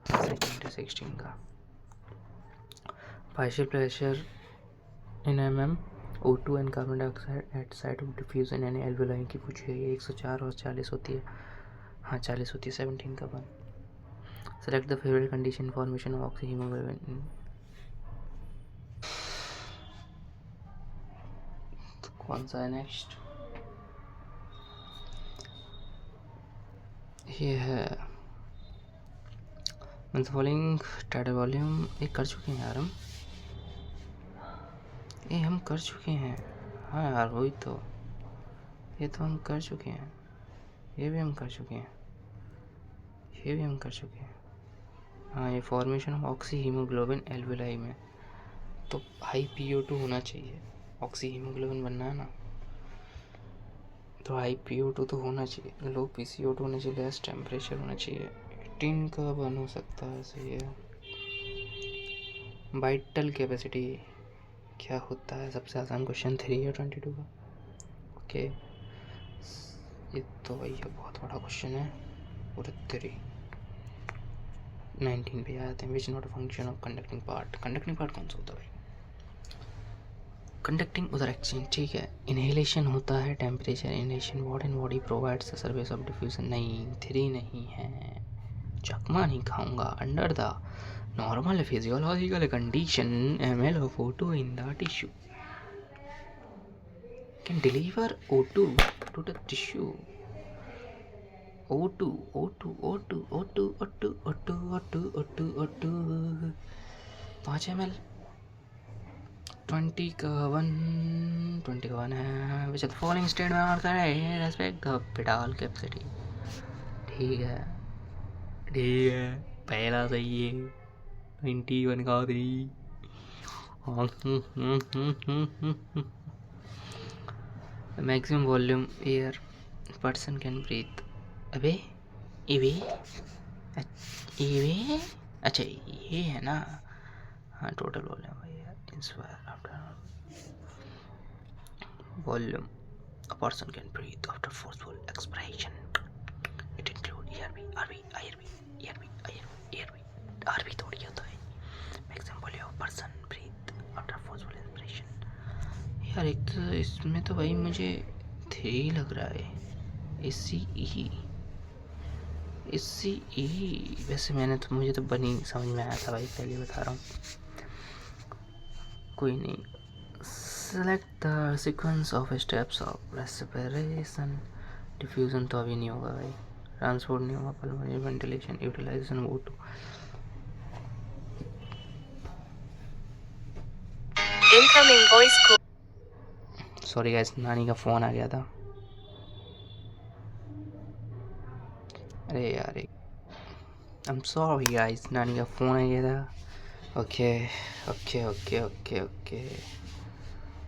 हाँ सेकंड है 16 का. Partial pressure in mm O2 and carbon dioxide eight site of diffusion यानी एल्वेलाई की पूछी गई है. 104 और 40 होती है. हाँ 40 होती है 17 का one. Select the favourite condition formation of oxy haemoglobin. कौन सा है नेक्स्ट? ये है फॉलोइंग टाइटल वॉल्यूम. ये कर चुके हैं यार हम, ये हम कर चुके हैं. हाँ यार वही तो, ये तो हम कर चुके हैं. ये भी हम कर चुके हैं, ये भी हम कर चुके हैं. हाँ ये formation of oxy haemoglobin alveoli में तो हाई PO2 होना चाहिए. ऑक्सी हीमोग्लोबिन बनना है ना, तो हाई PO2 तो होना चाहिए. लो PCO2 होना चाहिए. लेस टेम्परेचर होना चाहिए. 18 का बन हो सकता है. सही है. वाइटल कैपेसिटी क्या होता है? सबसे आसान क्वेश्चन 3 है 22 का. ओके ये तो भैया बहुत बड़ा क्वेश्चन है. पूरे 3 19 पे आते हैं. Which not a function of conducting part. Conducting part कौन सा होता है भाई? कंडक्टिंग उधर एक्सचेंज ठीक है. इनहेलेशन होता है temperature inhalation. What and body provides the service of diffusion. नहीं 3 नहीं है. चकमा नहीं खाऊंगा. Under the normal physiological condition ml of O2 in the tissue can deliver O2 to the tissue. O2 5 ml 20 का 1 है. Which the following statement respect the pedal capacity. ठीक है पहला सही है. 21 का 3. Maximum volume air person can breathe. अबे इवे अच्छा ये है ना. हाँ टोटल वॉल्यूम भैया. Inspire after volume a person can breathe after forceful expiration. It include RB थोड़ी होता है. Maximum volume of person breathe after forceful inspiration. यार एक तो इसमें तो भाई मुझे 3 लग रहा है. SCE वैसे मैंने तो मुझे तो बनी समझ में आया था भाई, पहले बता रहा हूँ. कोई नहीं. Select the sequence of steps of respiration. Diffusion तो अभी नहीं होगा भाई. ट्रांसपोर्ट नहीं होगा. Pulmonary ventilation utilization O2. Incoming voice call. Sorry guys नानी का फ़ोन आ गया था. अरे यार आई एम सॉरी गाइस, नानी का फ़ोन आ गया था.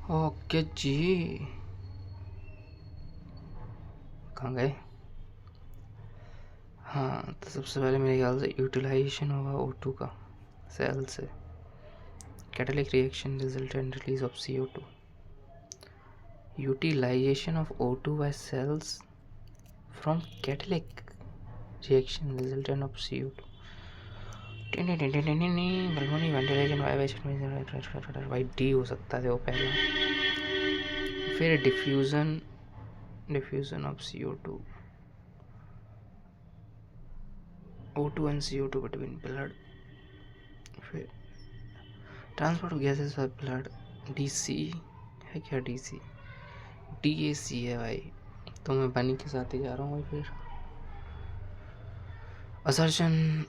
ओके जी. कहाँ गए? हाँ तो सबसे पहले मेरे ख्याल से यूटिलाइजेशन होगा O2 का सेल से. Catalytic reaction result and release of CO2. Utilization of O2 by cells from catalytic reaction resultant of CO2. Pulmonary ventilation भाई डी हो सकता है वो पहला। फिर diffusion of CO2 O2 and CO2 between blood। फिर transport of gases by blood DC है क्या? DAC है भाई। तो मैं बनी के साथ ही जा रहा हूँ भाई। फिर असर्शन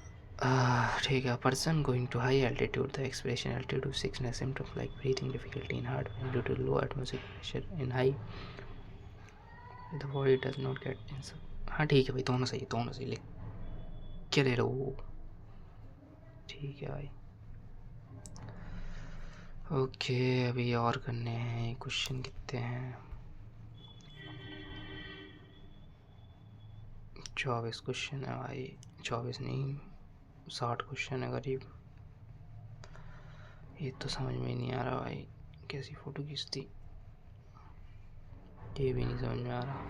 ठीक है। Person going to high altitude the expression altitude sickness symptoms like breathing difficulty in heart due to low atmospheric pressure in high the body does not get in. हाँ ठीक है भाई, दोनों सही लिख के ले रहा। ठीक है भाई। ओके अभी और करने हैं क्वेश्चन। कितने हैं? 24 क्वेश्चन है भाई। 24 नहीं 60 क्वेश्चन है करीब। ये तो समझ में ही नहीं आ रहा भाई कैसी फ़ोटो खींचती, ये भी नहीं समझ में आ रहा।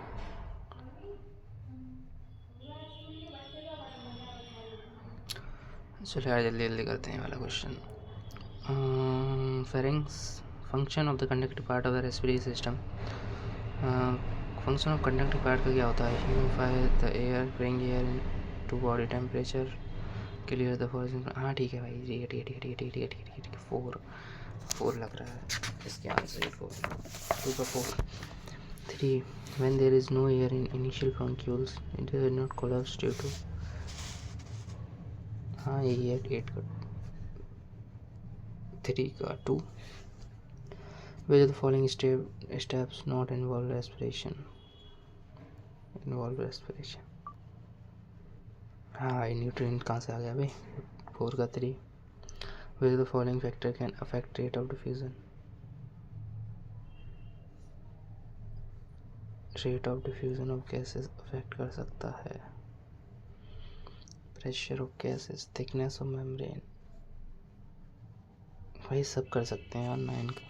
चलो यार जल्दी जल्दी करते हैं वाला क्वेश्चन। फेरिंग्स function of the conductive part of the respiratory system. Function of conductive part का क्या होता है? Humidify the air, bring air to body temperature, clear the for. हाँ ठीक है भाई, ठीक है। 4 लग रहा है इसके आंसर। 4 2 का 4। 3 when there is no air in initial bronchioles it does not collapse due to। हाँ यही है 8 का। 3 का 2 which of the following steps not involve respiration। हाँ न्यूट्रिएंट कहाँ से आ गया भाई? 4 का 3 which of the following factor can affect rate of diffusion। Rate of diffusion of gases affect कर सकता है। Pressure of gases, thickness of membrane, भाई सब कर सकते हैं। और 9 का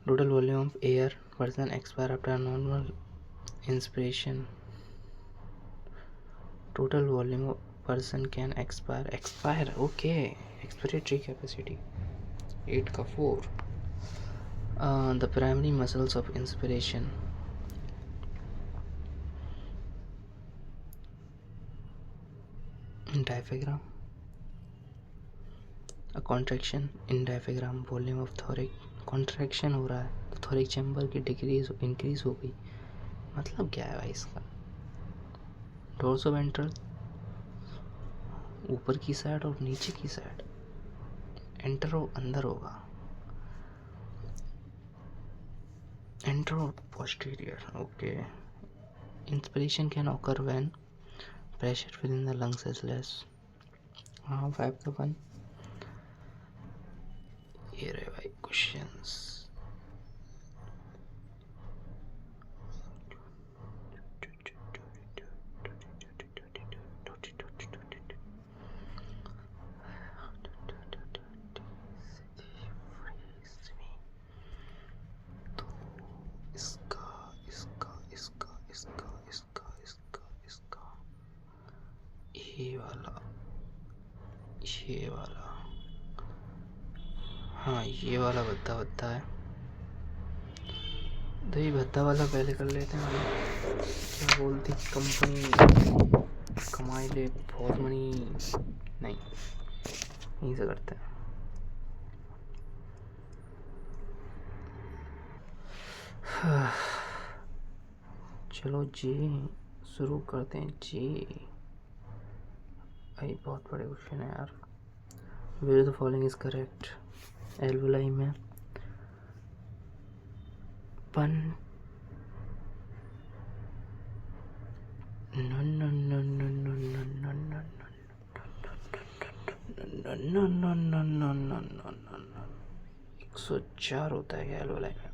total volume of air person expire after normal inspiration. Total volume of person can expire okay. Expiratory capacity 8 का 4। The primary muscles of inspiration. Diaphragm. A contraction in diaphragm volume of thorax। Contraction हो रहा है तो थोरिक chamber की decrease increase हो गई। मतलब क्या है भाई इसका? डोर्सोवेंट्रल ऊपर की साइड और नीचे की साइड। एंटरो अंदर होगा, entero posterior okay. Inspiration can occur when pressure with in the lungs is less. हाँ 5 का 1। ये रहे भाई क्वेश्चंस। ये वाला हाँ ये वाला भद्दा है। तो ये भद्दा वाला पहले कर लेते हैं। क्या बोलती कंपनी कमाई ले बहुत मनी। नहीं यहीं से करते हैं। चलो जी शुरू करते हैं जी। भाई बहुत बड़े क्वेश्चन है यार। Which of the following is correct? Alveoli में पन no no no no no no no no no no no no no no 104 होता है क्या एल्वुलाई में?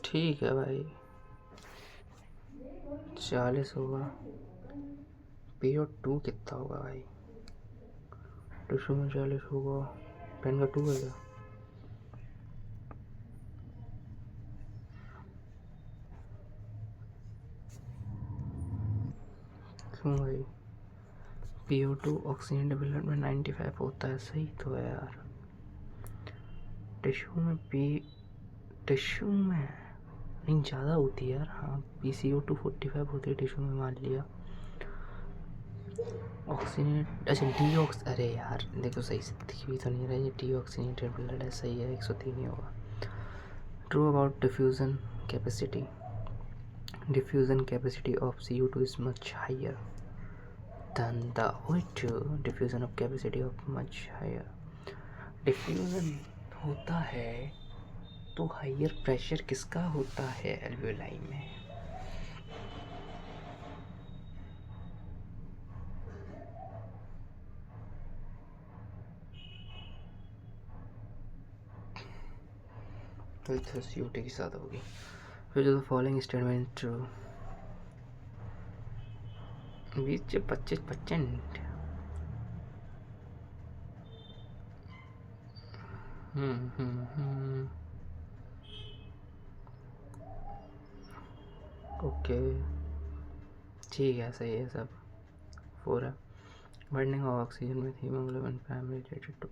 ठीक है भाई 40 होगा। PO2 कितना होगा भाई? टिश्यू में 40 होगा। पेन का 2 है क्या? क्यों भाई? PO2 ऑक्सीजन डेवलपमेंट 95 होता है, सही तो है यार। टिश्यू में नहीं ज़्यादा होती है यार। हाँ, PCO2 45 होती है टिश्यू में, मान लिया। ऑक्सीनेट, अच्छा डीऑक्स, अरे यार देखो सही से दिख भी तो नहीं रहा, ये डीऑक्सीनेटेड ब्लड है, सही है, 103 ही होगा। True about diffusion capacity. Diffusion capacity of CO2 is much higher than the O2. Diffusion of capacity of much higher. Diffusion होता है तो हायर प्रेशर किसका होता है एल्वेओलाई में? तो CO2 के साथ होगी। फिर जो फॉलोइंग स्टेटमेंट ट्रू, 20 से 25%। ओके ठीक है, सही है सब। 4 है। Binding of oxygen with haemoglobin primary related to.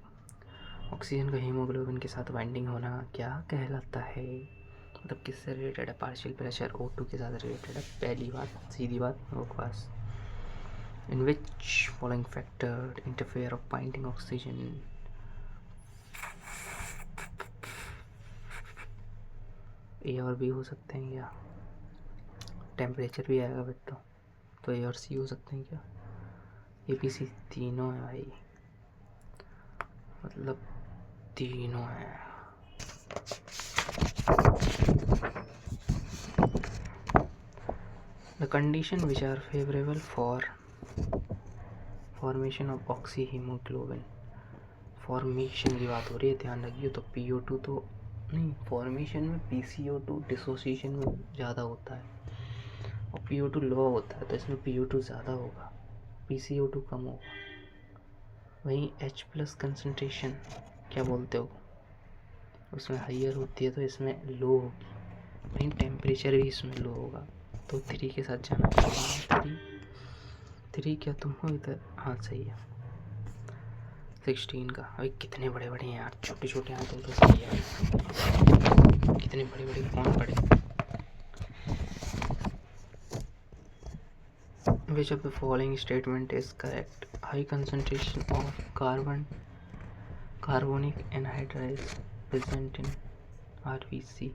Oxygen का हीमोग्लोबिन के साथ बाइंडिंग होना क्या कहलाता है? मतलब किससे रिलेटेड है? पार्शियल प्रेशर O2 के साथ रिलेटेड है, पहली बात, सीधी बात, बकवास। In which following factor interfere of binding oxygen? A और बी हो सकते हैं क्या? टेम्परेचर भी आएगा फिर तो ए और सी हो सकते हैं क्या? ABC तीनों है भाई, मतलब तीनों है। The condition which are favorable for formation of oxyhemoglobin, formation की बात हो रही है, ध्यान रखिए। तो PO2 तो नहीं, फॉर्मेशन में PCO2 डिसोसिएशन में ज़्यादा होता है और PO2 लो होता है, तो इसमें PO2 ज़्यादा होगा, PCO2 कम होगा। वहीं H+ कंसनट्रेशन क्या बोलते हो, उसमें हाइयर होती है तो इसमें लो होगी। वहीं टेम्परेचर भी इसमें लो होगा, तो 3 के साथ जाना चाहिए। 3 क्या तुम हो इधर? हाँ सही है। 16 का, अभी कितने बड़े बड़े हैं यार, छोटे छोटे हैं तो सही है। कितने बड़े बड़े कौन पड़े? Which of the following statement is correct? High concentration of carbonic anhydride present in RBC.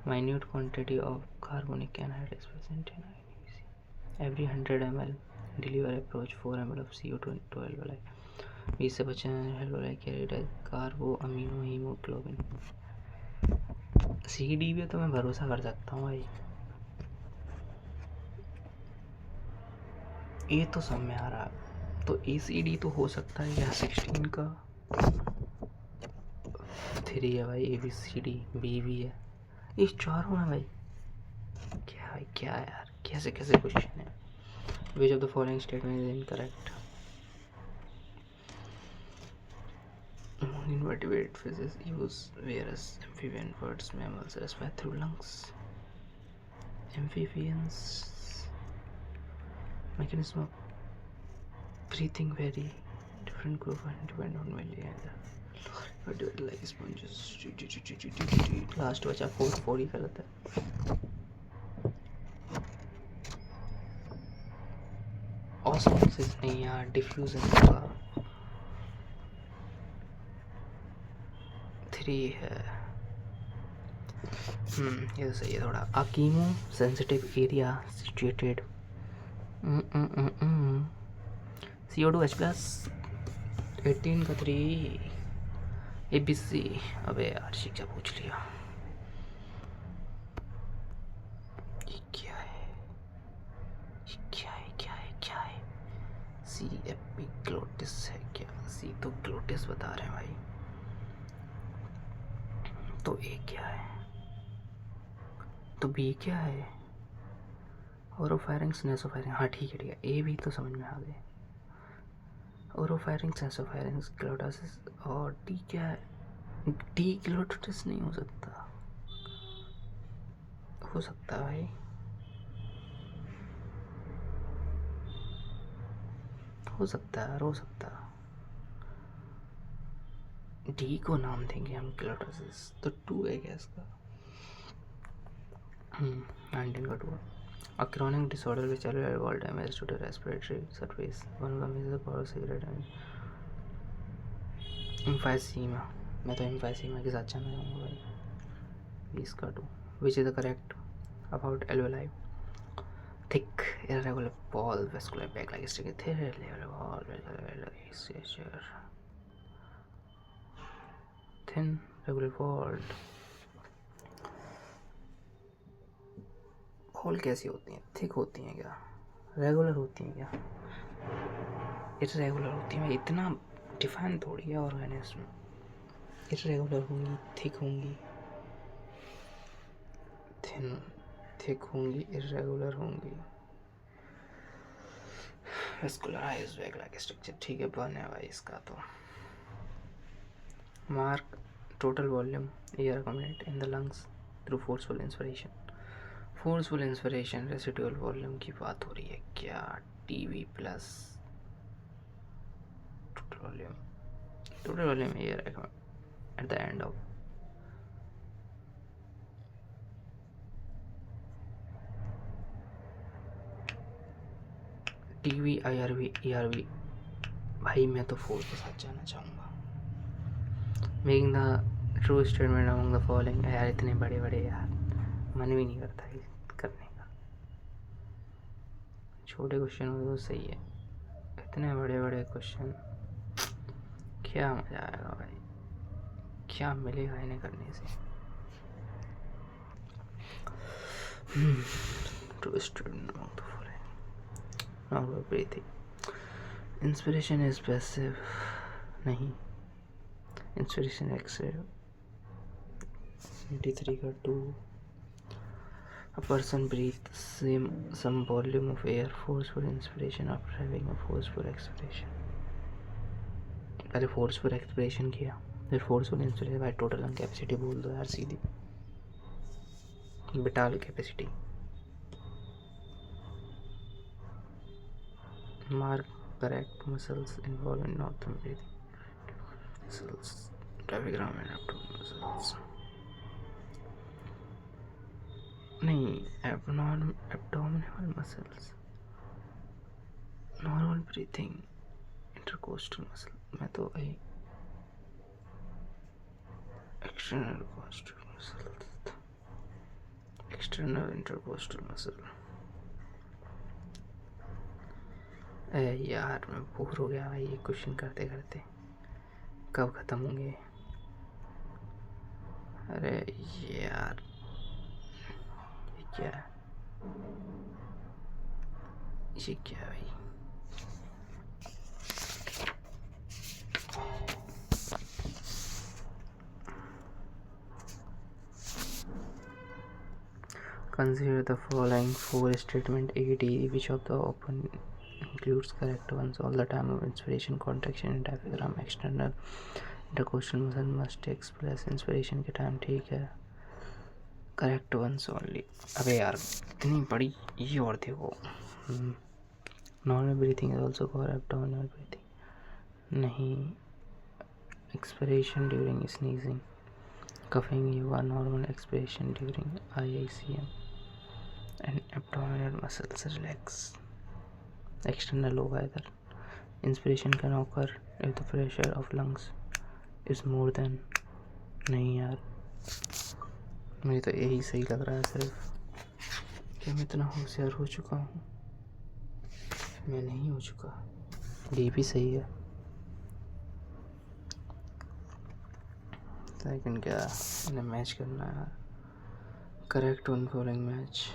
Minute quantity of carbonic anhydride is present in RBC. Every 100 ml deliver approach 4 ml of CO2 into alveoli. 20 से 25 alveoli carried as कार्बो amino haemoglobin. CD पे तो मैं भरोसा कर सकता हूँ भाई, ये तो सब में आ रहा है, तो ACD तो हो सकता है। या 16 का 3 है भाई, ABCD, B भी है, ये चारों है भाई। क्या है क्या यार, कैसे कैसे क्वेश्चन है? विच of the following statement is incorrect? Invertebrate fishes use whereas amphibian birds, mammals respire through lungs. Amphibians mechanism of breathing vary, different group and depend on million. Vertebrate like sponges. Last बचा 4 ही गलत है। Osmosis नहीं यार, diffusion होगा। 3 है। ये तो सही है थोड़ा। A chemo sensitive area situated CO2H+, 18 का 3, ABC। अबे यार शिक्षा पूछ लिया। ये क्या है, ये क्या है, क्या है, क्या है? सी एपिग्लोटिस है क्या? सी तो ग्लोटिस बता रहे हैं भाई, तो ए क्या है? तो बी क्या है? ओरोफैरिंक्स नेसोफैरिंक्स, हाँ ठीक है ठीक है, ए भी तो समझ में आ गए। ओरोफैरिंक्स नेसोफैरिंक्स ग्लोटासिस, और डी क्या है? डी ग्लोटिस नहीं हो सकता, हो सकता है भाई। हो सकता है, हो सकता है। डी को नाम देंगे हम क्लोटोसिस, तो 2 है क्या इसका? 19 का 2। A chronic disorder which cellular wall damage to the respiratory surface. One of the major causes of cigarette and emphysema. मैं तो emphysema के साथ जाना चाहूँगा भाई, 20 का 2। Which is the correct about alveoli? Thick irregular wall vascular bag like sticky thin irregular wall thin regular wall। Wall कैसी होती हैं? थिक होती हैं क्या? रेगुलर होती हैं क्या? इरेगुलर होती हैं? इतना डिफाइन थोड़ी है ऑर्गेनिज्म। इरेगुलर होंगी, थिक होंगी, थिन, थिक होंगी, इरेगुलर होंगी। वेस्कुलराइज्ड बैग लाइक स्ट्रक्चर, ठीक है, बन है भाई इसका तो। Mark total volume air accommodate in the lungs through forceful inspiration. Forceful inspiration residual volume की बात हो रही है क्या? TV plus total volume air at the end of TV IRV ERV। भाई मैं तो 4 के साथ जाना चाहूँगा। Making the true statement among the following. यार इतने बड़े बड़े यार मन भी नहीं करता है करने का। छोटे क्वेश्चन हो तो सही है, इतने बड़े बड़े क्वेश्चन क्या मज़ा आएगा भाई, क्या मिलेगा इन्हें करने से। True statement among the following. Now breathing. Inspiration is passive नहीं, इंस्पिरेशन एक्टिव। 83 का 2। A person breathes some volume of air, forceful inspiration after having a forceful expiration। पहले forceful expiration किया, फिर forceful inspiration। भाई टोटल लंग कैपेसिटी बोल दो यार सीधी, vital capacity. Mark correct muscles involve in northern breathing. Muscles diagram and abdominal muscles नहीं, abdominal muscles, normal breathing, intercostal muscle. मैं तो भाई external costal muscle, external intercostal muscle. यार मैं बोर हो गया भाई ये क्वेश्चन करते करते, कब ख़त्म होंगे? अरे यार ये क्या है, ये क्या है भाई? Consider the following 4 statement AD, which of the open includes correct ones all the time of inspiration, contraction in diaphragm, external intercostal muscle must take place inspiration के टाइम, ठीक है, करेक्ट वंस ओनली। अबे यार इतनी बड़ी ये और देखो, normal breathing is also called abdominal breathing नहीं, expiration during sneezing, coughing you are normal expiration during IICM and abdominal muscles relax। external होगा इधर। inspiration can occur if the pressure of lungs is more than, नहीं यार मुझे तो यही सही लग रहा है सिर्फ। क्या मैं इतना होशियार हो चुका हूँ? मैं नहीं हो चुका, ये भी सही है। सेकंड क्या, इन्हें मैच करना है। Correct one following match